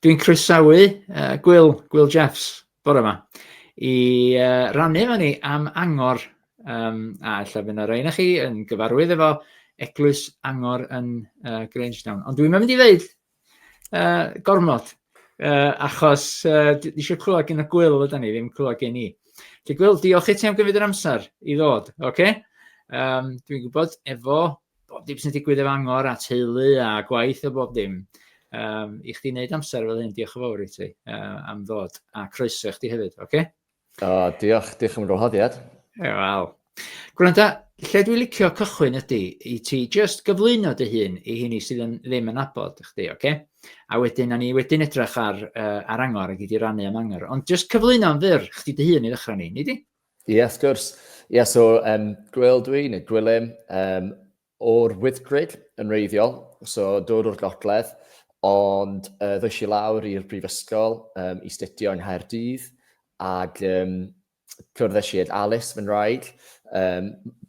Dwi'n croesawu Gwil Jeffs, bore yma, i rannu efo ni am Angor, a ella fydd yna rhain chi yn gyfarwydd efo eglwys Angor yn Grangetown. Ond dwi'n mynd i ddeud gormod, achos eisiau clywed gen y Gwil ydyn ni, ddim clywed gen i. Felly Gwil, diolch i ti am gymryd yr amser i ddod, oce? Dwi'n gwybod efo bob dim sy'n digwydd efo Angor a teulu a gwaith a bob dim. I chdi wneud amser fel hyn, diolch yn fawr i ti am ddod a croeso chdi hefyd, oce? Diolch am y gwahoddiad. Wel, gwranda, lle dwi'n licio cychwyn ydy i ti just gyflwyno dy hun i hynny sydd ddim yn nabod chdi, oce? A wedyn, ni wedyn edrych ar Angor ac i di rannu am Angor. Ond just cyflwyno yn fyr chdi dy hun i ddechrau ni, nid i? Ie, wrth gwrs. Ie, so Gwil dwi, neu Gwilym, o'r wythgryd yn reiddiol, so dod o'r gogledd, ond ddys i lawr i'r brifysgol i studio yng Nghaerdydd, ac cwrdd i Alice fy'n rhaid.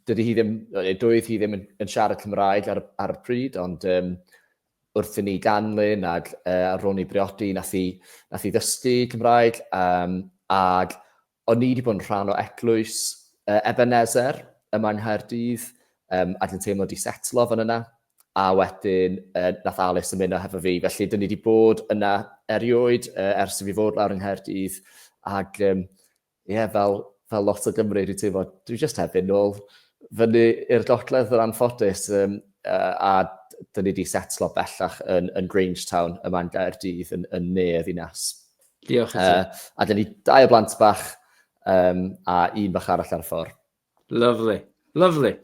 Doedd hi ddim yn siarad Cymraeg ar y pryd, ond wrth i ni ganlyn ac ar ôl ni briodi, nath i ddysgu Cymraeg, ac o'n i wedi bod yn rhan o eglwys Ebenezer yma yng Nghaerdydd, ac yn teimlo di setlo fan yna, a wedyn nath Alice yn mynd o hefo fi. Felly, dyn ni wedi bod yna erioed ers i fi fod lawr yng Nghaerdydd, ac fel lot o Gymru, dwi jyst hefyd nôl fyny i'r gogledd yr anffodus, a dyn ni wedi setlo bellach yn Grangetown yma yn Gaerdydd yn ne y ddinas. Diolch i ti. A dyn ni 2 o blant bach a 1 bach arall ar y ffordd. Lovely.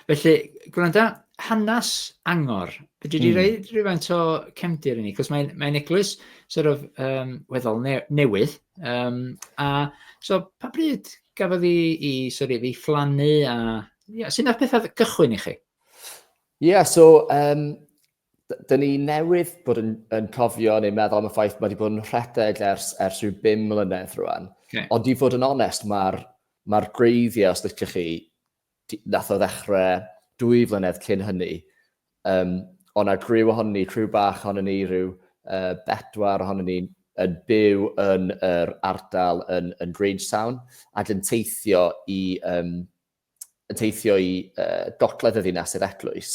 Felly, gwranda, hanes Angor, dwi wedi rhaid rhywfaint o cefndir i ni, cos mae'n eglwys weddol newydd, a so pa bryd gafodd i fflannu, a sy'n nath pethau gychwyn i chi? Ie, so dyn ni newydd bod yn cofio neu meddwl am y ffaith mae wedi bod yn rhedeg ers rhyw 5 mlynedd rwan. Ond i fod yn onest, mae'r greiddiau, os ydych chi, nath o ddechrau 2 flynedd cyn hynny. Ond na griw ohonyn ni, criw bach ohonyn ni, rhyw 4 ohonyn ni yn byw yn yr ardal yn Grangetown, ac yn teithio i gogledd y ddinas i'r eglwys.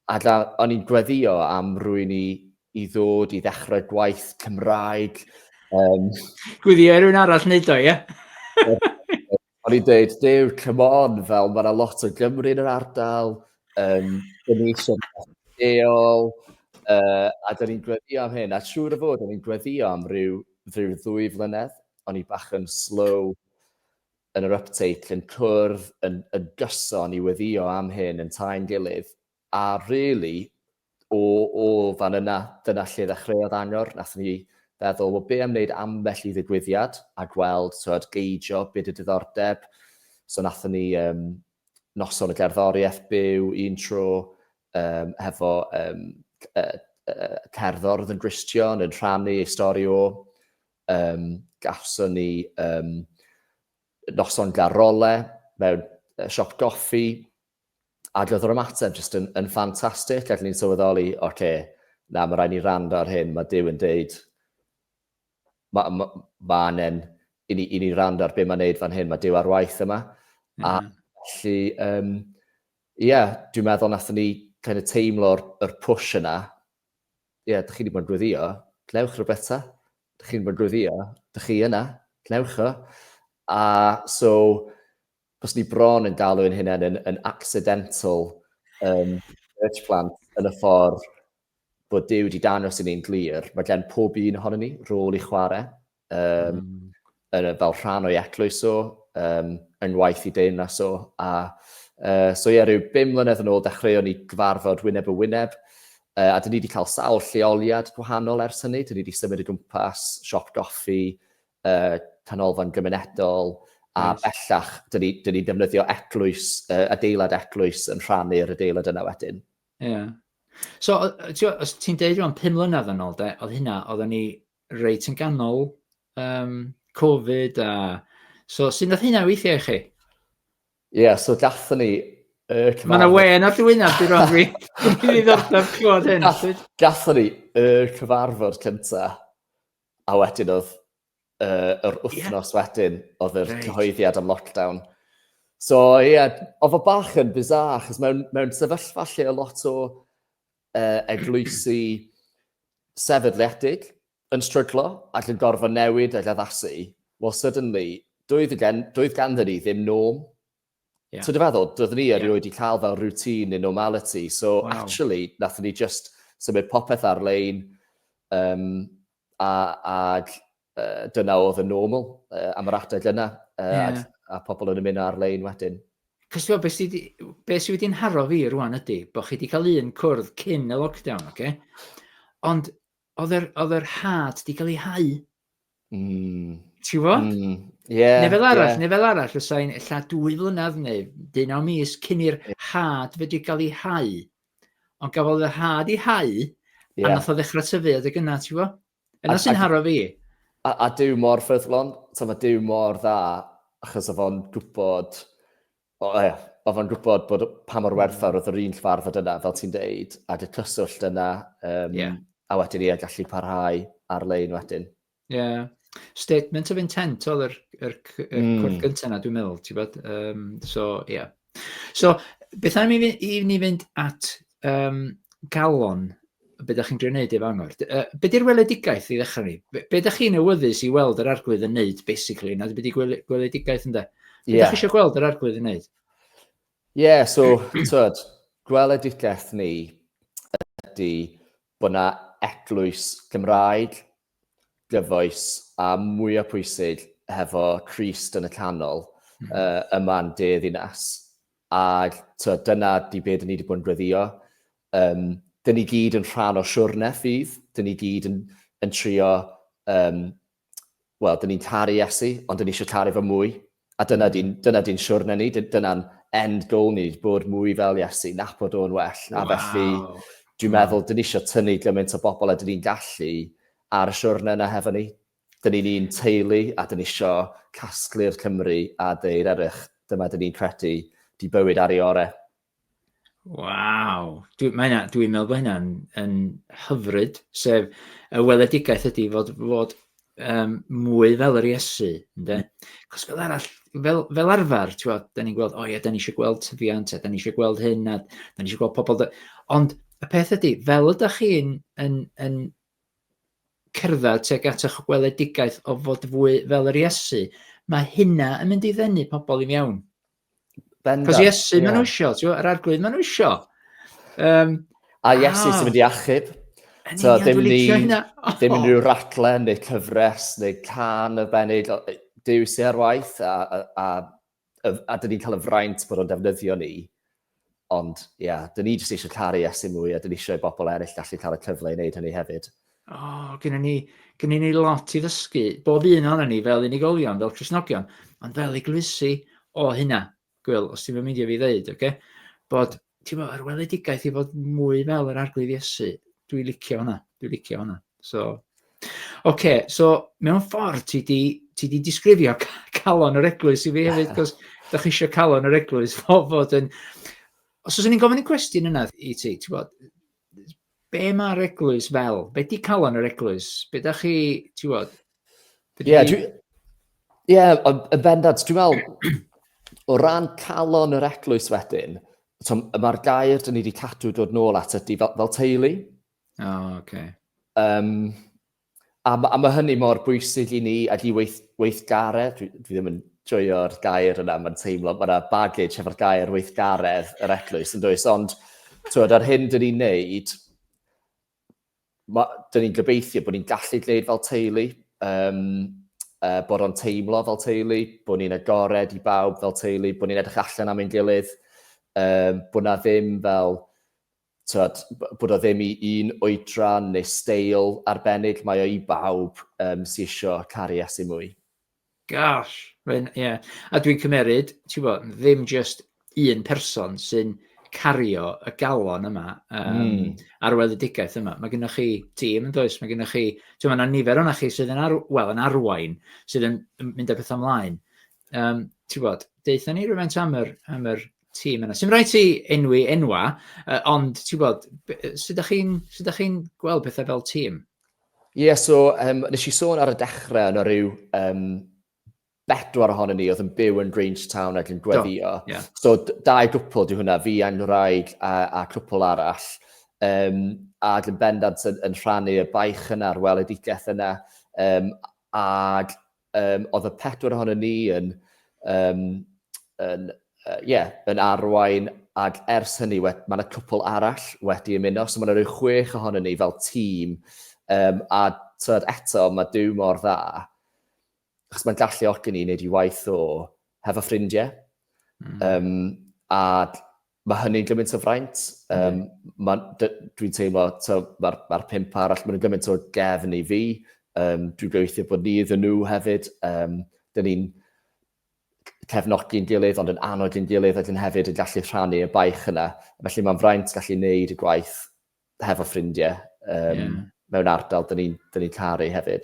Ac o'n i'n gweddio am rwy'n i ddod i ddechrau gwaith Cymraeg. Gweddio rhywun arall wneud o, ie? O'n i'n dweud, Duw, come on, fel mae yna lot o Gymru yn yr ardal, dyn ni eisiau lleol, a dyn ni'n gweddio am hyn. A siŵr o fod, o'n i'n gweddio am rhyw 2 flynedd. O'n i bach yn slow yn yr uptake, yn cwrdd, yn gyson i weddio am hyn yn ta'n gilydd. A really, o fan yna, dyna lle ddechreuodd Angor. Nathon ni feddwl, wel, be am wneud ambell i ddigwyddiad a gweld, geidio beth y diddordeb. So nathon ni noson y gerddoriaeth byw, un tro hefo cerddordd yn Gristion yn rhannu ei stori o. Gafson ni noson garole mewn siop goffi, ac oedd yr ymateb jyst yn ffantastig, ac ni'n sylweddoli, na, mae rhaid ni rando ar hyn, mae Duw yn deud, mae anen i ni rando ar beth mae'n neud fan hyn, mae Duw ar waith yma. A felly, dwi'n meddwl nathon ni kind of teimlo'r push yna. Dych chi wedi bod yn gweddio, gnewch rhywbeth ta. Dych chi'n bod yn gweddio, dych chi yna, gnewch o. A so, os ni bron yn galw yn hynny yn accidental church plant yn y ffordd bod Duw wedi dangos i ni'n glir, mae gen pob un ohonyn ni rôl i chwarae, fel rhan o'i eglwys o, yn waith i deyrnas o. So rhyw 5 mlynedd yn ôl dechreuon ni gyfarfod wyneb y wyneb, a dyn ni wedi cael sawl lleoliad gwahanol ers hynny. Dyn ni wedi symud o gwmpas siop goffi, canolfan gymunedol, a bellach, dyn ni defnyddio eglwys, adeilad eglwys yn rhannu'r adeilad yna wedyn. Ie. So, os ti'n deud rwan 5 mlynedd yn ôl, oedd hynna, oedden ni reit yn ganol Covid, so sy'n nath hynna weithio i chi? Ie, so gathon ni Mae yna wen ar dwynaf, di roedd fi. Dwi'n ddiddordeb clywed hyn. Gatho ni y cyfarfod cynta, a wedyn oedd yr wythnos wedyn, oedd yr cyhoeddiad am lockdown. So, oedd o bach yn bizar, achos mewn sefyllfa lle o lot o eglwysi sefydliedig yn stryglo ac yn gorfod newid a addasu, well, suddenly, doedd ganddyn ni ddim norm. Yeah. So, dwi'n meddwl, doeddwn ni erioed wedi cael fel routine neu normality. So, actually, nathon ni just symud popeth ar-lein ag dyna oedd y normal am yr adeg yna a pobl yn mynd ar-lein wedyn. Cos dwi'n meddwl, beth sydd wedi'n haro fi rwan ydy, bod chi wedi cael un cwrdd cyn y lockdown, okay? Ond oedd yr had wedi cael ei hau. Ti'n fod? Ne fel arall, fysa'n illa 2 flynedd neu 19 mis cyn i'r had fedru cael ei hau. Ond gafodd y had ei hau, a nath o ddechrau tyfu adeg yna, ti'n fod? Yna sy'n haro fi. A dyw mor ffyddlon, mae dyw mor dda, achos oedd o'n gwybod, bod pa mor werthfawr oedd yr un cyfarfod yna, fel ti'n deud, a dy cyswllt yna, a wedyn ni a gallu parhau ar-lein wedyn. Statement of intent oedd yr cwrdd gyntaf yna, dwi'n meddwl, ti'n bod? So, beth am i ni fynd at galon, be da chi'n gwneud efo Angor? Be di'r weledigaeth i ddechrau ni? Be da chi'n awyddus i weld yr arglwydd yn neud, basically, na be di weledigaeth yn de? Be da chi eisiau gweld yr arglwydd yn neud? So, gweledigaeth ni ydy bod na eglwys Gymraeg, gyfoes a mwyaf pwysig hefo Crist yn y canol yma'n ddinas. Ac dyna di beth ni wedi bod yn gweddio. Dyn ni gyd yn rhan o siwrne ffydd. Dyn ni gyd yn trio, dyn ni'n caru Iesu, ond dyn ni eisiau caru fo mwy. A dyna di'n siwrne ni, dyna'n end goal ni, bod mwy fel Iesu, nabod o'n well. A felly, dwi'n meddwl, dyn ni eisiau tynnu gymaint o bobl a dyn ni'n gallu ar y siwrne yna hefo ni. Dyn ni'n teulu a dyn ni eisiau casglu'r Cymru a ddeud erych, dyma dyn ni'n credu di bywyd ar ei orau. Waw, dwi'n meddwl bod hynna'n hyfryd, sef y weledigaeth ydy fod mwy fel yr Iesu, ynddo? Cos fel arfer, da ni'n gweld, da ni eisiau gweld tyfiant, da ni eisiau gweld hyn, da ni eisiau gweld pobl. Ond y peth ydy, fel ydych chi'n cerdded teg at eich weledigaeth o fod fwy fel yr Iesu, mae hynna yn mynd i ddenu pobl i mewn. Cos Iesu maen nhw isio, yr arglwydd maen nhw isio. A Iesu sy'n mynd i achub. Ddim unrhyw raglen neu cyfres neu can y benig. Dyw sy'n ar waith a dyn ni'n cael y fraint bod o'n defnyddio ni. Ond, dyn ni jyst eisiau caru Iesu mwy a dyn ni eisiau bobl eraill gallu cael y cyfle i wneud hynny hefyd. Gynnu ni lot i ddysgu. Bob un o'na ni fel unigolion, fel Gristnogion, ond fel eglwysu o hynna. Gwil, os ti'n mynd i fi ddeud, bod yr weledigaeth i fod mwy fel yr arglwydd Iesu, dwi'n licio hwnna. So, mewn ffordd ti di disgrifio calon yr eglwys i fi hefyd, cos da chi eisiau calon yr eglwys fod yn... Os oes ni'n gofyn y cwestiwn yna i ti, be mae'r eglwys fel? Be di calon yr eglwys? Be da chi, yn bendant, dwi'n meddwl, o ran calon yr eglwys wedyn, mae'r gair dyn ni wedi cadw dod nôl at ydy fel teulu. A mae hynny mor bwysig i ni ac i weithgaredd. Dwi ddim yn joio'r gair yna, mae'n teimlo, mae yna baggage efo'r gair weithgaredd yr eglwys yn does, ond ar hyn dyn ni'n neud, dyn ni'n gobeithio bod ni'n gallu gwneud fel teulu, bod o'n teimlo fel teulu, bod ni'n agored i bawb fel teulu, bod ni'n edrych allan am ein gilydd, bod na ddim fel, bod o ddim i un oedran neu steil arbennig, mae o i bawb sy'n eisiau caru Iesu mwy. Gosh, a dwi'n cymeryd, ddim just un person sy'n cario y galon yma ar weledigaeth yma. Mae gennych chi tîm yn does, mae gennych chi, mae yna nifer o'na chi sydd yn arwain, sydd yn mynd â beth ymlaen. Deitha ni rhywfaint am yr tîm yna. Sy'n rhaid ti enwa, ond ti'n bod, sut ydych chi'n gweld pethau fel tîm? Ie, so nes i sôn ar y dechrau yna rhyw 4 ohonyn ni oedd yn byw yn Grangetown ac yn gweddio. Yeah. So 2 gwpl di hwnna, fi a'n wraig a cwpl arall. Ac yn bendant yn rhannu y baich yna, a'r weledigaeth yna. Ac oedd y 4 ohonyn ni yn arwain, ac ers hynny mae yna cwpl arall wedi ymuno. So mae yna rhyw 6 ohonyn ni fel tîm. A eto mae Duw mor dda, achos mae'n galluogi ni wneud i waith o hefo ffrindiau. A mae hynny'n gymaint o fraint. Dwi'n teimlo, mae'r 5 arall, mae'n gymaint o gefn i fi. Dwi'n gweithio bod ni iddyn nhw hefyd. Dyn ni'n cefnogi'n gilydd, ond yn annog yn gilydd, ac yn hefyd yn gallu rhannu y baich yna. Felly mae'n fraint gallu wneud y gwaith hefo ffrindiau. Mewn ardal, dyn ni'n caru hefyd.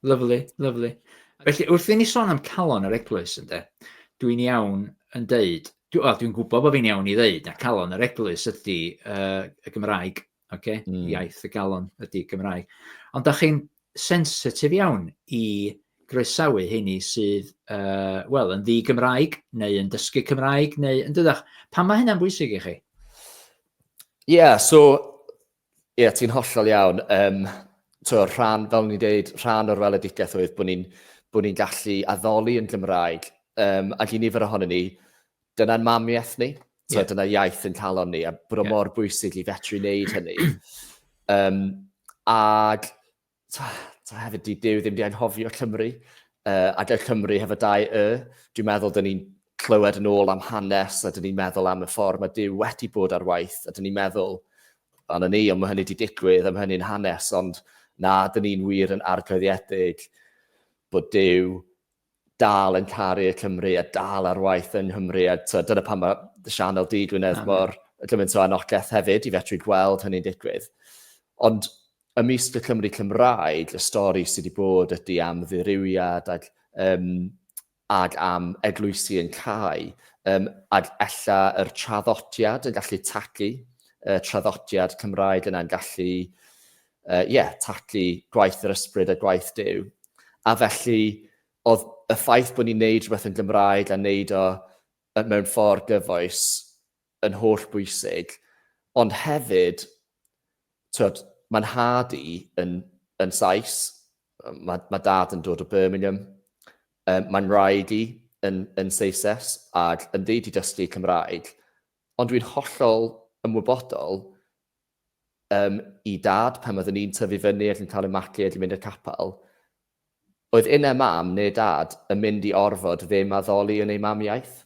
Lovely. Felly, wrth i ni sôn am calon yr eglwys, dwi'n iawn yn deud, dwi'n gwybod bod fi'n iawn i ddeud, na calon yr eglwys ydy y Gymraeg, iaith y galon ydy Gymraeg. Ond da chi'n sensitif iawn i groesawu heini sydd, yn di-Gymraeg, neu yn dysgu Cymraeg, neu yn dydach. Pan mae hynna'n bwysig i chi? Ti'n hollol iawn. Rhan, fel ni'n dweud, rhan o'r weledigaeth oedd bod ni'n gallu addoli yn Gymraeg. Ac i nifer ohonyn ni, dyna'n mamiaeth ni. Dyna iaith yn calon ni, a bod o mor bwysig i fetru wneud hynny. Ac hefyd, Duw ddim di anghofio Cymru. Ac y Cymru hefo 2 Dwi'n meddwl dyn ni'n clywed yn ôl am hanes, a dyn ni'n meddwl am y ffordd mae Duw wedi bod ar waith, a dyn ni'n meddwl, ond mae hynny wedi digwydd, am hynny'n hanes, ond na, dyn ni'n wir yn arglwyddiedig bod Duw dal yn caru y Cymru a dal ar waith yn Nghymru. A dyna pan mae sianel di-Gwynedd mor gymaint o Annogaeth hefyd i fetru gweld hynny'n digwydd. Ond ymysg y Cymru Cymraeg, y stori sydd wedi bod ydy am ddirywiad ac am eglwysu yn cae, ac ella yr traddodiad yn gallu tagu, traddodiad Cymraeg yna'n gallu tagu gwaith yr ysbryd a gwaith Duw. A felly, oedd y ffaith bod ni'n neud rhywbeth yn Gymraeg a neud o mewn ffordd gyfoes yn holl bwysig, ond hefyd, mae'n had i yn Sais, mae dad yn dod o Birmingham, mae'n rhaid i yn Saeses, ac yn dweud i dysgu Cymraeg, ond dwi'n hollol ymwybodol i dad pan oedden ni'n tyfu fyny ac yn cael y magu ac yn mynd i'r capel, oedd mam neu dad yn mynd i orfod ddim addoli yn ei mamiaeth.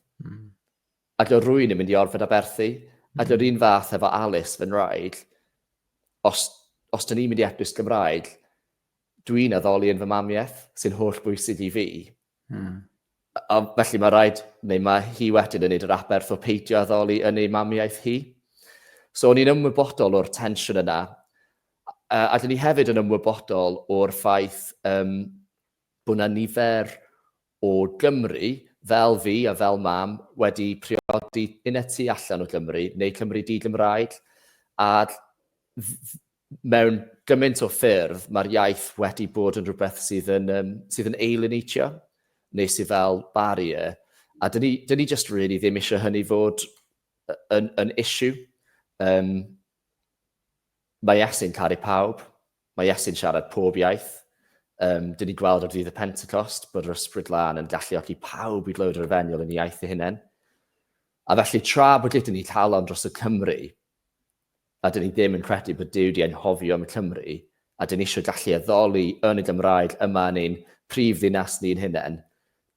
Ac oedd rwy'n yn mynd i orfod aberthu. Ac oedd un fath efo Alice fy'n rhaid, os dyn ni'n mynd i eglwys Gymraeg, dwi'n addoli yn fy mamiaeth, sy'n holl bwysig i fi. A felly mae rhaid, neu mae hi wedyn yn neud yr aberth o peidio addoli yn ei mamiaith hi. So o'n i'n ymwybodol o'r tensiwn yna, a dyn ni hefyd yn ymwybodol o'r ffaith bod yna nifer o Gymru, fel fi a fel mam, wedi priodi uneti allan o Gymru, neu Cymru di-Gymraeg, a mewn gymaint o ffyrdd, mae'r iaith wedi bod yn rhywbeth sydd yn alienatio, neu sydd fel barrier, a dyn ni just really ddim eisiau hynny fod yn issue. Mae Iesu'n caru pawb, mae Iesu'n siarad pob iaith. Dyn ni gweld ar ddydd y Pentecost bod yr ysbryd lan yn galluogi pawb i glywed yr efengyl yn iaith eu hunain. A felly tra bod gyda ni calon dros y Cymru, a dyn ni ddim yn credu bod Duw di anghofio am y Cymru, a dyn ni eisiau gallu addoli yn y Gymraeg yma yn ein prif ddinas ni'n hunain,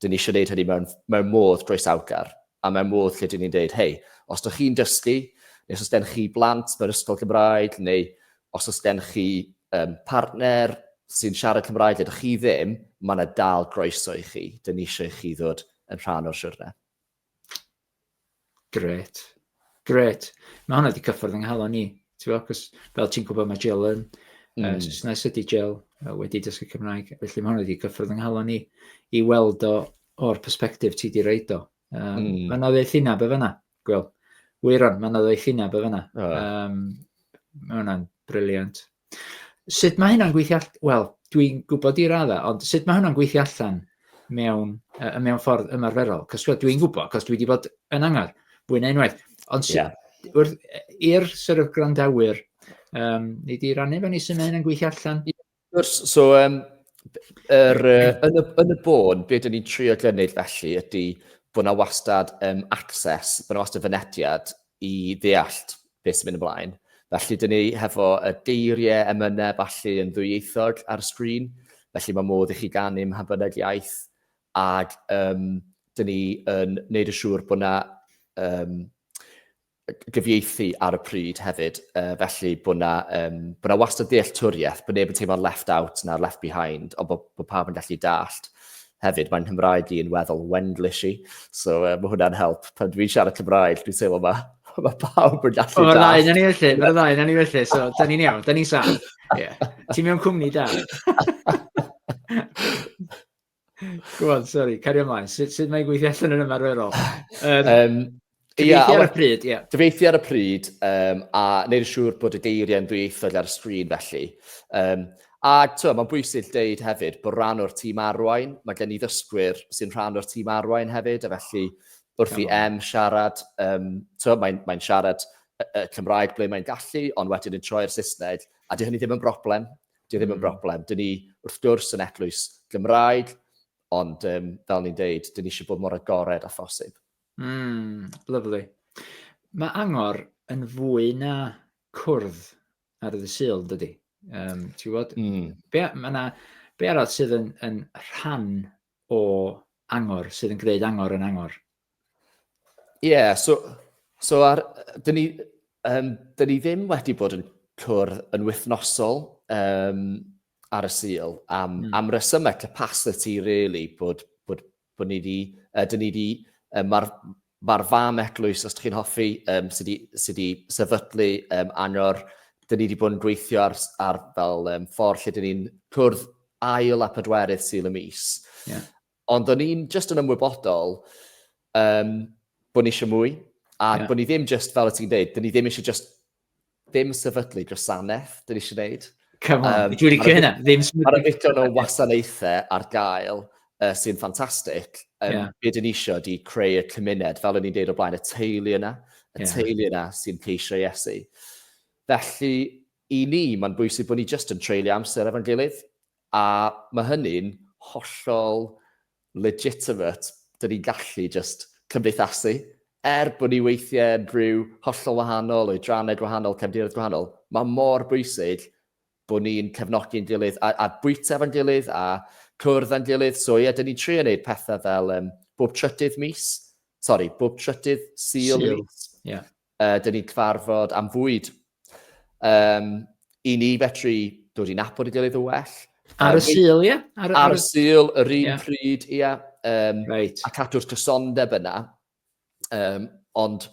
dyn ni eisiau gwneud hynny mewn modd groesawgar, a mewn modd lle dyn ni'n dweud, hei, os ydych chi'n dysgu, neu os ydych chi blant mewn ysgol Gymraeg, neu os ydych chi partner sy'n siarad Cymraeg, ydych chi ddim, mae yna dal groeso i chi. Dyn ni eisiau chi ddod yn rhan o'r siwrne. Gret. Mae hwnna wedi cyffwrdd yng nghalon ni. Cos fel ti'n gwybod mae Jill yn Saesnes ydi Jill wedi dysgu Cymraeg. Felly mae hwnna wedi cyffwrdd yng nghalon ni i weld o'r persbectif ti di reid o. Mae yna ddeithinab y fyna, Gwil. Wiron, mae yna ddeithinab y fyna. Mae hwnna'n briliant. Sut mae hynna'n gweithio allan? Wel, dwi'n gwybod i radda, ond sut mae hwnna'n gweithio allan mewn ffordd ymarferol? Cos dwi'n gwybod, cos dwi wedi bod yn Angor fwy na unwaith. Ond i'r sort of gwrandawyr, ni di rannu fe ni sut mae hynna'n gweithio allan? So, yn y bôn, beth dyn ni'n trio gynnydd felly ydy bod yna wastad access, bod yna wastad fynediad i ddeallt beth sy'n mynd ymlaen. Felly, dyn ni hefo y geiriau emynau falle yn ddwyieithog ar y sgrin. Felly, mae modd i chi ganu mhabynnag iaith. Ac dyn ni yn gwneud yn siŵr bod yna gyfieithu ar y pryd hefyd. Felly, bod yna wastad ddealltwriaeth, bod neb yn teimlo'n left out na'r left behind, ond bod pawb yn gallu dallt. Hefyd, mae'n Nghymraeg i'n weddol wendlish i. So, mae hwnna'n help. Pan dwi'n siarad Cymraeg, dwi'n teimlo mae pawb yn gallu dallt. Mae'r ddau, na ni felly, so da ni'n iawn, da ni'n saff. Ti'n mewn cwmni da. Go on, sorry, cario ymlaen. Sut mae'n gweithio allan yn ymarferol? Dyfeithi ar y pryd, ie. Dyfeithi ar y pryd, a wneud yn siŵr bod y geiriau'n ddwyieithog ar y sgrin felly. Mae'n bwysig deud hefyd bod rhan o'r tîm arwain, mae gen i ddysgwyr sy'n rhan o'r tîm arwain hefyd, a felly wrth i siarad, mae'n siarad Cymraeg ble mae'n gallu, ond wedyn yn troi'r Saesneg, a di hynny ddim yn broblem. Dyn ni wrth gwrs yn eglwys Gymraeg, ond fel ni'n deud, dyn ni eisiau bod mor agored a phosib. Lovely. Mae Angor yn fwy na cwrdd ar y Sul, dydy? Ti'n gwybod? Be arall sydd yn rhan o Angor, sydd yn gwneud Angor yn Angor? So dyn ni ddim wedi bod yn cwrdd yn wythnosol ar y Sul am resymau capacity, really, bod ni wedi, mae'r fam eglwys, os chi'n hoffi, sydd wedi sefydlu Angor, dyn ni wedi bod yn gweithio ar fel ffordd lle dyn ni'n cwrdd ail a pedwerydd Sul y mis. Ond dyn ni'n just yn ymwybodol bod ni eisiau mwy, a bod ni ddim just, fel y ti'n dweud, dyn ni ddim eisiau just ddim sefydlu gwasanaeth, dyn ni eisiau gwneud. Come on, dwi'n licio hynna. Mae'r ddigon o wasanaethau ar gael sy'n ffantastig. Be dyn ni eisiau di creu y cymuned, fel o'n i'n dweud o blaen, y teulu yna sy'n ceisio Iesu. Felly, i ni, mae'n bwysig bod ni just yn treulio amser efo'n gilydd, a mae hynny'n hollol legitimate, dyn ni'n gallu just cymdeithasu. Bod ni weithiau yn rhyw hollol wahanol, oedrannau gwahanol, cefndiroedd gwahanol, mae mor bwysig bod ni'n cefnogi'n gilydd, a bwyta efo'n gilydd, a cwrdd yn gilydd. So, dyn ni'n trio wneud pethau fel bob trydydd Sul mis. Dyn ni'n cyfarfod am fwyd. I ni fetri dod i nabod y gilydd o well. Ar y Sul, ie? Ar y Sul, yr un pryd, ie. A cadw'r cysondeb yna. Ond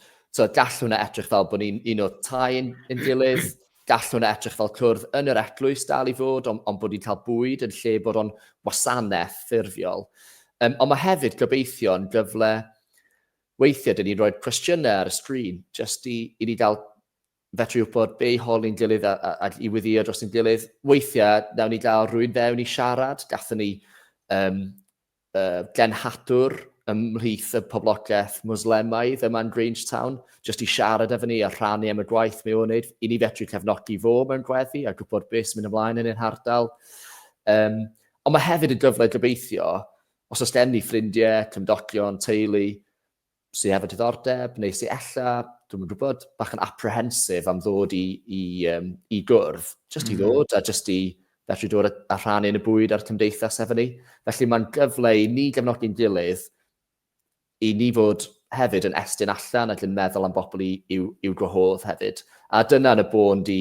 gall hwnna edrych fel bod ni'n un o tai yn gilydd, gall hwnna edrych fel cwrdd yn yr eglwys dal i fod, ond bod ni'n cael bwyd yn lle bod o'n wasanaeth ffurfiol. Ond mae hefyd gobeithio yn gyfle weithiau dyn ni'n rhoi cwestiynau ar y sgrin, jyst i ni gael fetri wybod be i holi'n gilydd a i weddio dros yn gilydd. Weithiau, nawn ni gael rhywun fewn i siarad. Gathon ni genhadwr ymhlith y poblogaeth Muslemaidd yma'n Grangetown, jyst i siarad efo ni a rhannu am y gwaith mewn wneud. I ni fetri cefnogi fo mewn gweddi a gwybod beth sy'n mynd ymlaen yn ein hardal. Ond mae hefyd yn gyfle gobeithio, os oes gen ni ffrindiau, cymdogion, teulu, sy'n hefyd diddordeb, neu sy'n ella, dwi'n gwybod, bach yn apprehensive am ddod i gwrdd, just i ddod, a just i fetri dod a rhannu yn y bwyd a'r cymdeithas efo ni. Felly mae'n gyfle i ni gefnogi'n gilydd, i ni fod hefyd yn estyn allan ac yn meddwl am bobl i'w gwahodd hefyd. A dyna'n y bôn y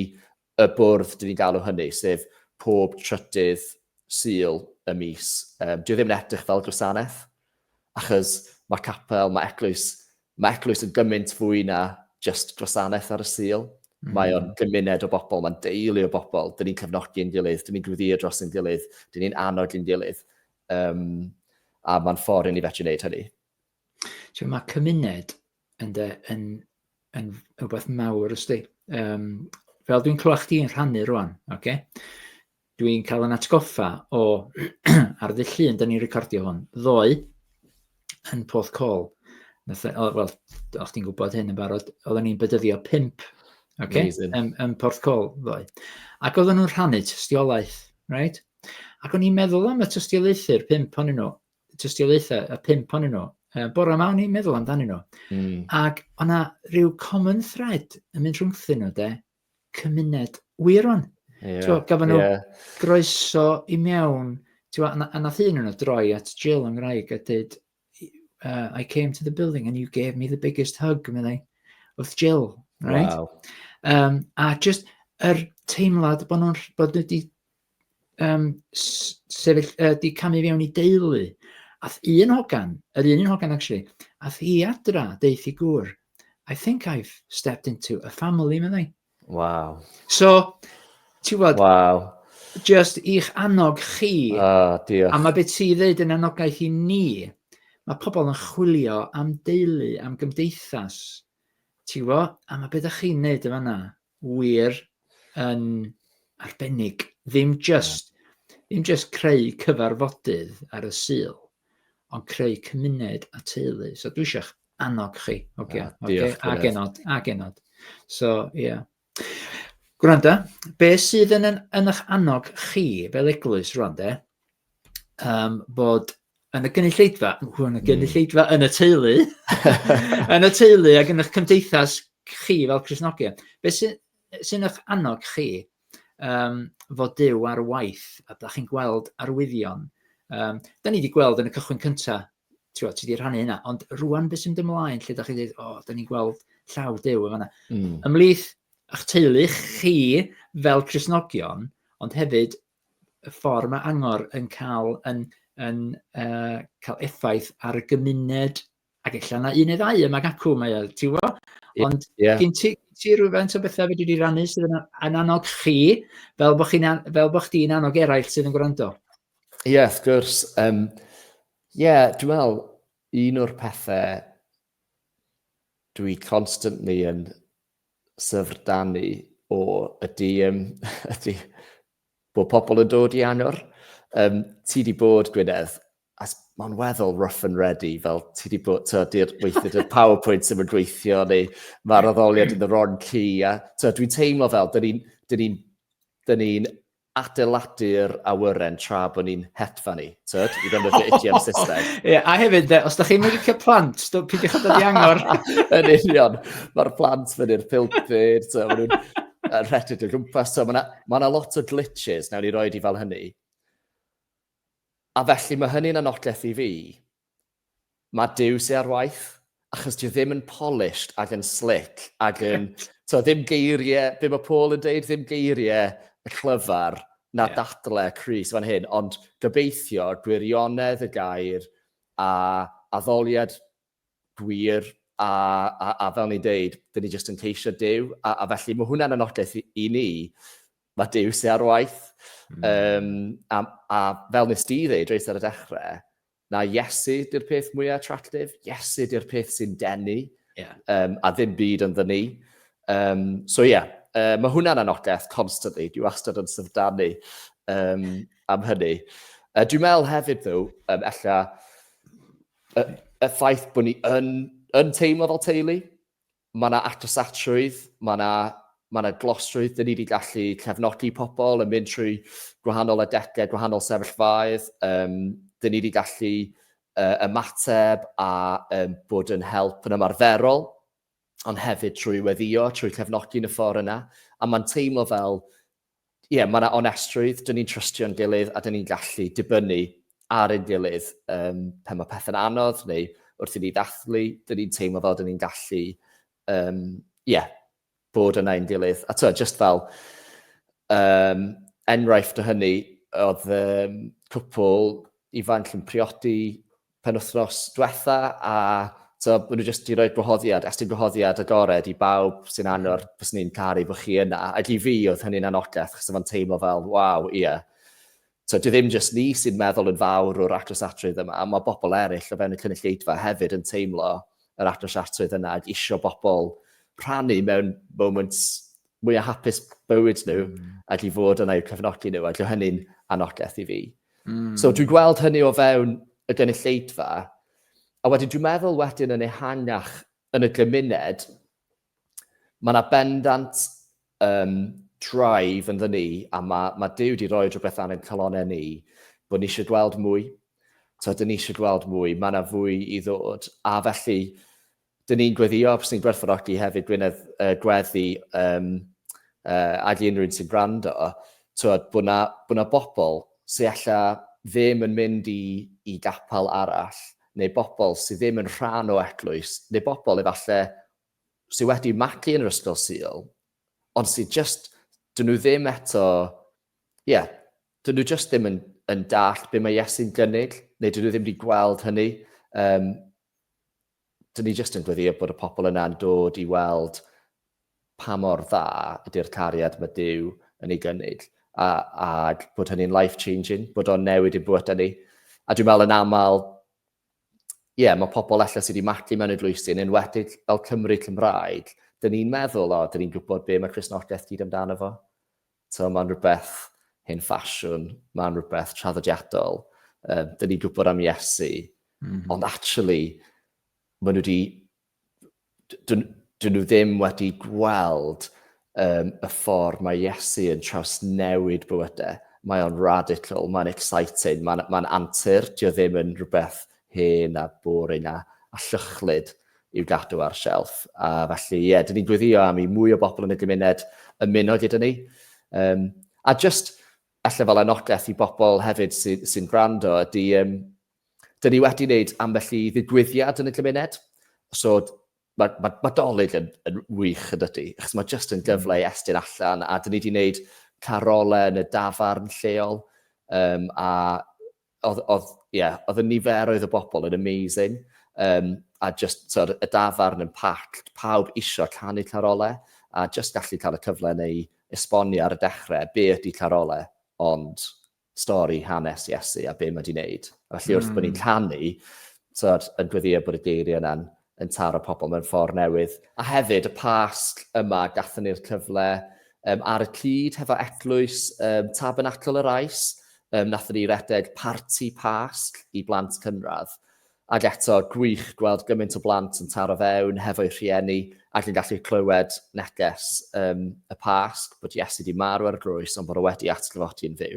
bwrdd dyn ni'n galw hynny, sef pob trydydd Sul y mis. Dwi ddim yn edrych fel gwasanaeth, achos mae capel, mae eglwys yn gymaint fwy na just gwasanaeth ar y Sul. Mae o'n gymuned o bobl, mae'n deulu o bobl, dyn ni'n cefnogi yn gilydd, dyn ni'n gwyddio dros yn gilydd, dyn ni'n annog yn gilydd. A mae'n ffordd i ni fetri wneud hynny. Mae cymuned yn rhywbeth mawr ysdi. Fel dwi'n clywed chdi'n rhannu rwan, okay? Dwi'n cael yn atgoffa o ar ddydd Llun, da ni'n recordio hwn, ddoe yn Porth Call. Wel, o'ch ti'n gwybod hyn yn barod, oedden ni'n bedyddio 5 yn Porth Call ddoe. Ac oedden nhw'n rhannu tystiolaeth, right? Ac o'n i'n meddwl am y tystiolaethau'r 5 ohonyn nhw, tystiolaethau y 5 ohonyn nhw. Bore yma o'n i'n meddwl amdanyn nhw. Ac o'na rhyw common thread yn mynd rhwngthyn nhw, cymuned wir o'n. Gafon nhw groeso i mewn, a nath un nhw droi at Jill yn Gymraeg a dweud, I came to the building and you gave me the biggest hug, meddai, wrth Jill, right? Wow. A just teimlad bod nhw wedi di camu fewn i deulu. Ath un hogan actually, ath hi adra, deith i gŵr, I think I've stepped into a family, meddai. Wow. So, ti'n gwybod, wow. Just i'ch annog chi, diolch. a mae beth ti ddeud yn anogaeth i ni, mae pobl yn chwilio am deulu, am gymdeithas, ti'n gwybod, a mae beth ydych chi'n neud yma wir yn arbennig, ddim just creu cyfarfodydd ar y Sul, ond creu cymuned a teulu. So dwi eisiau annog chi, ag enod. So, yeah. Gwranda, beth sydd yn eich annog chi fel eglwys rwan, bod yn y gynulleidfa, yn y teulu, yn y teulu ac yn eich cymdeithas chi fel Gristnogion, beth sy'n eich annog chi fod Duw ar waith, a da chi'n gweld arwyddion. Da ni wedi gweld yn y cychwyn cyntaf, ti wedi rhannu hynna, ond rwan beth sy'n mynd ymlaen, lle da chi'n dweud, da ni'n gweld llaw Duw yma. Ymhlith eich teulu chi fel Gristnogion, ond hefyd y ffordd mae Angor yn cael effaith ar y gymuned, ac eich yna un neu ddau yma gacw mae, ti'n gwybod? Ond gen ti rywfaint o bethau wedi rannu sydd yn annog chi, fel bod chdi'n annog eraill sydd yn gwrando? Wrth gwrs. Dwi'n meddwl, un o'r pethau dwi constantly yn syfrdanu ydy bod pobl yn dod i Angor. Ti di bod, Gwynedd, mae'n weddol rough and ready, fel ti di bod, weithio y PowerPoint sy'n mynd gweithio, neu mae'r addoliad yn y wrong key. Dwi'n teimlo fel, dyn ni'n adeiladu'r awyren tra bod ni'n hetfa ni. I ddefnyddio idiom Saesneg. A hefyd, os da chi'n mynd i cael plant, pidiwch o dod i Angor. Yn union, mae'r plant fyny'r pilbyd, maen nhw'n rhedeg o gwmpas. Mae yna lot o glitches, nawn ni roed i fel hynny. A felly mae hynny'n anogaeth i fi. Mae Duw sy'n ar waith, achos di ddim yn polished ac yn slick, ac yn, ddim geiriau, be mae Paul yn deud, ddim geiriau y clyfar na dadle Cris fan hyn, ond gobeithio gwirionedd y gair a addoliad gwir a fel ni'n deud, dyn ni jyst yn ceisio Duw, a felly mae hwnna'n anogaeth i ni, mae Duw sy'n ar waith. A fel nes di ddeud, reis ar y dechrau, na Iesu di'r peth mwyaf attractif, Iesu di'r peth sy'n denu, a ddim byd yn ni. Mae hwnna'n anogaeth constantly, dwi wastad yn syfrdanu am hynny. Dwi'n meddwl hefyd, ddo, y ffaith bod ni yn teimlo fel teulu, mae yna actosatrwydd, mae yna glosrwydd, dyn ni wedi gallu cefnogi pobl yn mynd trwy gwahanol adegau, gwahanol sefyllfaoedd, dyn ni wedi gallu ymateb a bod yn help yn ymarferol, ond hefyd trwy weddio, trwy cefnogi yn y ffordd yna. A mae'n teimlo fel, mae yna onestrwydd, dyn ni'n trystio'n gilydd, a dyn ni'n gallu dibynnu ar ein gilydd pan mae pethau'n anodd, neu wrth i ni ddathlu, dyn ni'n teimlo fel dyn ni'n gallu, bod yna ein gilydd. A just fel enghraifft o hynny, oedd cwpl ifanc yn priodi penwythnos diwetha, a maen nhw jyst i roi gwahoddiad, estyn gwahoddiad agored i bawb sy'n Angor, bys ni'n caru bod chi yna. Ac i fi oedd hynny'n anogaeth, chos yma'n teimlo fel, waw, So, dwi ddim jyst ni sy'n meddwl yn fawr o'r actosiatrwydd yma, mae bobl eraill o fewn y cynulleidfa hefyd yn teimlo yr actosiatrwydd yna ac isio bobl rhannu mewn moments mwy o hapus bywyd nhw ac i fod yna i'w cefnogi nhw, ac o hynny'n anogaeth i fi. So, dwi'n gweld hynny o fewn y gynulleidfa, a wedyn dwi'n meddwl wedyn yn ehangach yn y gymuned, mae yna bendant drive yn ni, a mae Duw wedi rhoi rhywbeth ar ein calonau ni, bod ni eisiau gweld mwy. So, dyn ni eisiau gweld mwy, mae yna fwy i ddod. A felly, dyn ni'n gweddio, bys ni'n gwerthfawrogi hefyd gweddi ag unrhyw sy'n gwrando, bod na bobl sy'n alla ddim yn mynd i gapel arall, neu bobl sydd ddim yn rhan o eglwys, neu bobl efallai sydd wedi magu yn yr ysgol Sul, ond sydd just, dyn nhw ddim eto, dyn nhw just ddim yn dall be mae Iesu'n gynnig, neu dyn nhw ddim wedi gweld hynny. Dyn ni just yn gweddio bod y pobl yna'n dod i weld pa mor dda ydy'r cariad mae Duw yn ei gynnig, a bod hynny'n life-changing, bod o'n newid i bywyd ni. A dwi'n meddwl yn aml, mae pobl ella sydd wedi magu mewn eglwysi, yn enwedig fel Cymru Cymraeg, dyn ni'n meddwl, dyn ni'n gwybod be mae Gristnogiaeth gyd amdano fo. So, mae'n rhywbeth hyn ffasiwn, mae'n rhywbeth traddodiadol, dyn ni'n gwybod am Iesu, ond actually, dyn nhw ddim wedi gweld y ffordd mae Iesu yn trawsnewid bywydau. Mae o'n radical, mae'n exciting, mae'n antur, dio ddim yn rhywbeth hen a boring a llychlyd i'w gadw ar shelf. A felly, dyn ni'n gweddio am i mwy o bobl yn y gymuned ymuno gyda ni. A just, allan fel anogaeth i bobl hefyd sy'n gwrando, dyn ni wedi wneud ambell i ddigwyddiad yn y gymuned. So, mae dolyg yn wych yn ydy, achos mae just yn gyfle i estyn allan, a dyn ni wedi wneud carolau yn y dafarn lleol, a oedd y niferoedd o bobl yn amazing, a just y dafarn yn packed, pawb isio canu carolau, a just gallu cael y cyfle neu esbonio ar y dechrau be ydy carolau, ond stori hanes Iesu a be mae wedi wneud. A felly wrth bod ni'n canu, yn gweddio bod y geiriau yna'n taro pobl mewn ffordd newydd. A hefyd, y Pasg yma gathon ni'r cyfle ar y cyd hefo eglwys Tabernacl yr Aes, nathon ni redeg parti Pasg i blant cynradd. Ac eto, gwych gweld gymaint o blant yn taro fewn hefo'u rhieni ac yn gallu clywed neges y Pasg, bod Iesu wedi marw ar y groes, ond bod o wedi atgyfodi yn fyw.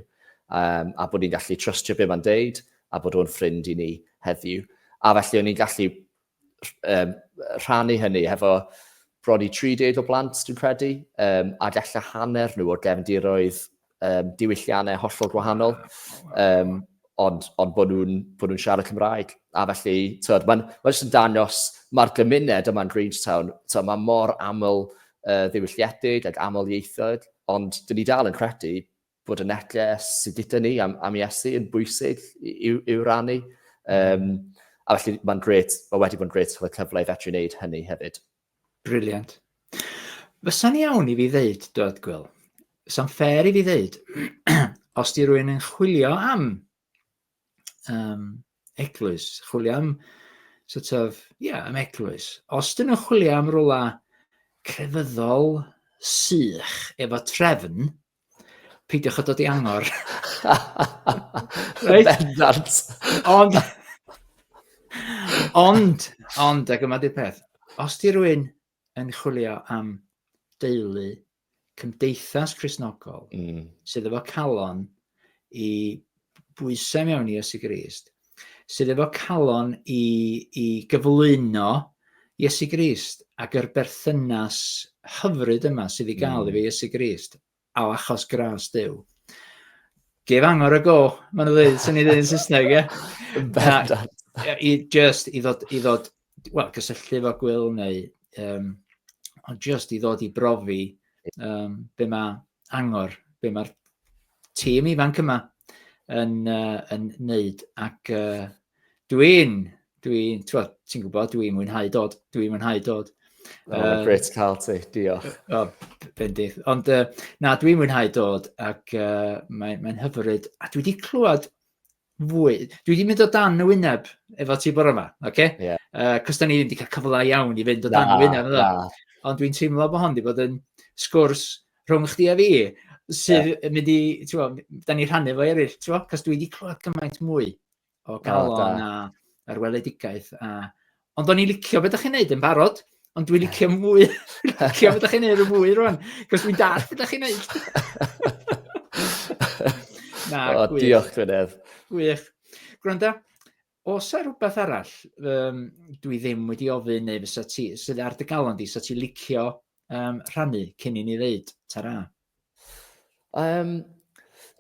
A bod ni'n gallu trystio be mae'n deud, a bod o'n ffrind i ni heddiw. A felly, o'n i'n gallu rhannu hynny hefo bron i 30 o blant, dwi'n credu, ac ella hanner nhw o'r gefndiroedd diwylliannau hollol gwahanol, ond bod nhw'n siarad Cymraeg. A felly, mae'n jyst yn dangos, mae'r gymuned yma'n Grangetown, mae mor aml ddiwylliedig ac aml ieithod, ond dyn ni dal yn credu bod y neges sydd gyda ni am Iesu yn bwysig i'w rannu. A felly, mae wedi bod yn gret cael y cyfle i fedru wneud hynny hefyd. Briliant. Fysa'n iawn i fi ddeud, dod Gwil, fysa'n ffair i fi ddeud, os di rwy'n yn chwilio am eglwys, chwilio am am eglwys, os dyn nhw'n chwilio am rwla crefyddol sych efo trefn, peidiwch o dod i Angor. Bendant. Ond, ac yma di'r peth, os di rwy'n yn chwilio am deulu cymdeithas Cristnogol, sydd efo calon i bwysau mewn i Iesu Grist, sydd efo calon i gyflwyno Iesu Grist ac yr berthynas hyfryd yma sydd i gael efo Iesu Grist, a achos gras Duw. Gef Angor y go, maen nhw dweud, sy'n ni dweud yn Saesneg, I ddod, gysylltu efo Gwil neu, ond just i ddod i brofi be mae Angor, be mae'r tîm ifanc yma yn wneud. Ac ti'n gwybod, dwi'n mwynhau dod. Gret cael ti, diolch. Bendith. Ond na, dwi'n mwynhau dod ac mae'n hyfryd. A dwi wedi clywed fwy. Dwi wedi mynd o dan y wyneb efo ti bore yma, oce? Cos da ni ddim wedi cael cyfle iawn i fynd o dan y wyneb. Ond dwi'n teimlo bod hon wedi bod yn sgwrs rhwng chdi a fi, sydd yn mynd i, da ni rhannu fo eraill, cos dwi wedi clywed gymaint mwy o galon a'r weledigaeth. Ond o'n i'n licio beth ydych chi'n neud yn barod, ond dwi'n licio mwy. Dwi'n licio beth ydych chi'n neud yn mwy rwan, cos dwi'n dall beth ydych chi'n neud. Diolch, Gwynedd. Gwych. Gwranda, os yw rhywbeth arall dwi ddim wedi ofyn neu fysa ti, sydd ar dy galon di, sa ti licio rhannu cyn i ni ddeud tara? Dwi'n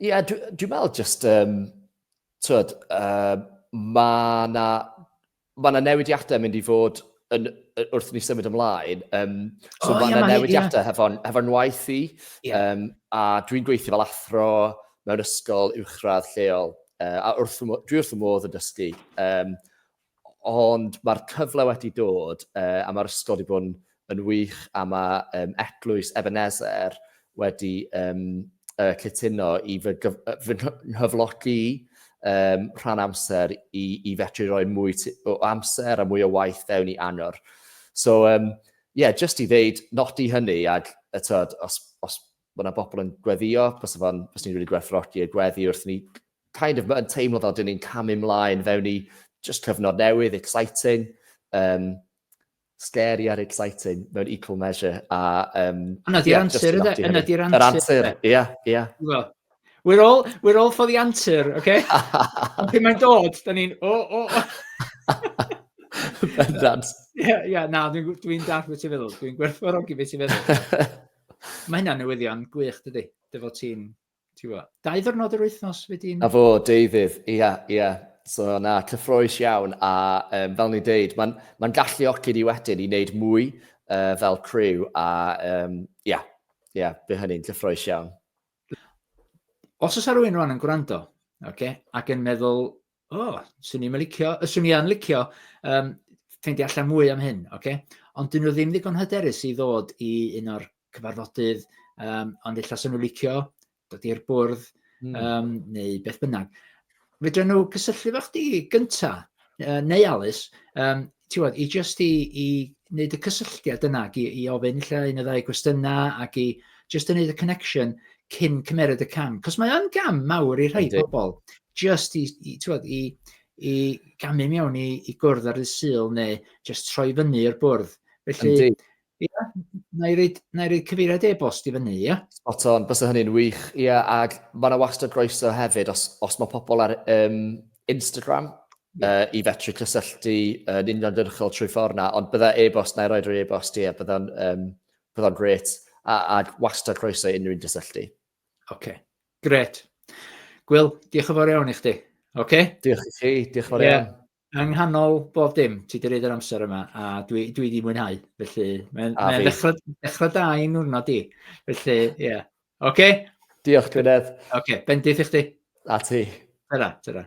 meddwl just, mae na newidiadau mynd i fod wrth ni symud ymlaen. So mae na newidiadau hefo'n waith i, a dwi'n gweithio fel athro mewn ysgol uwchradd lleol, a dwi wrth y modd yn dysgu. Ond mae'r cyfle wedi dod, a mae'r ysgol wedi bod yn wych, a mae eglwys Ebenezer wedi cytuno i fy nghyflogi rhan amser i fetru roi mwy o amser a mwy o waith fewn i Angor. So, just i ddeud, nodi hynny, ag os mae yna bobl yn gweddio, bys ni'n rili gwerthfawrogi a gweddi wrth ni yn teimlo fel dyn ni'n camu ymlaen fewn i just cyfnod newydd, exciting, scary ar exciting, mewn equal measure. Yna di'r answer, yna di'r answer. Yr answer, ie. We're all for the answer, okay? Ond pe mae'n dod, da ni'n, Bendant. Na, dwi'n dall beth ti'n feddwl, dwi'n gwerthfawrogi beth ti'n feddwl. Mae hynna'n newyddion gwych, dydy, dyfo ti'n, 2 ddwrnod yr wythnos wedi... A fo, deudydd, ie. So na, cyffroes iawn, a fel ni'n deud, mae'n galluogi ni wedyn i wneud mwy fel criw, a be hynny'n cyffroes iawn. Os oes rhywun rwan yn gwrando, ac yn meddwl, swn i'n licio ffeindio allan mwy am hyn, ond dyn nhw ddim ddigon hyderus i ddod i un o'r cyfarfodydd, ond illa sy'n nhw licio, dod i'r bwrdd, neu beth bynnag. Fedra nhw gysylltu fo chdi gynta, neu Alice, i just i wneud y cysylltiad yna, i ofyn illa un o ddau gwestiynau, ac i just i wneud y connection cyn cymeryd y cam. Cos mae yn gam mawr i rhai bobl, just i gamu mewn i gwrdd ar y sul, neu just troi fyny i'r bwrdd. Felly, na i reid cyfeiriad e-bost i fyny, ia? Spot on, bys hynny'n wych, ia, ag mae yna wastad groeso hefyd, os mae pobl ar Instagram i fetru cysylltu yn uniongyrchol trwy ffordd na, ond bydda e-bost, na i roed yr e-bost, ia, bydda'n gret, a wastad groeso unrhyw un gysylltu. Gret. Gwil, diolch yn fawr iawn i chdi, Diolch i chi, diolch yn fawr iawn. Yng nghanol bob dim, ti wedi reid yr amser yma, a dwi wedi mwynhau. Felly, mae'n dechrau da i nwrnod i. Felly, ie. Diolch, Gwynedd. Bendith i chdi. A ti. Tyra.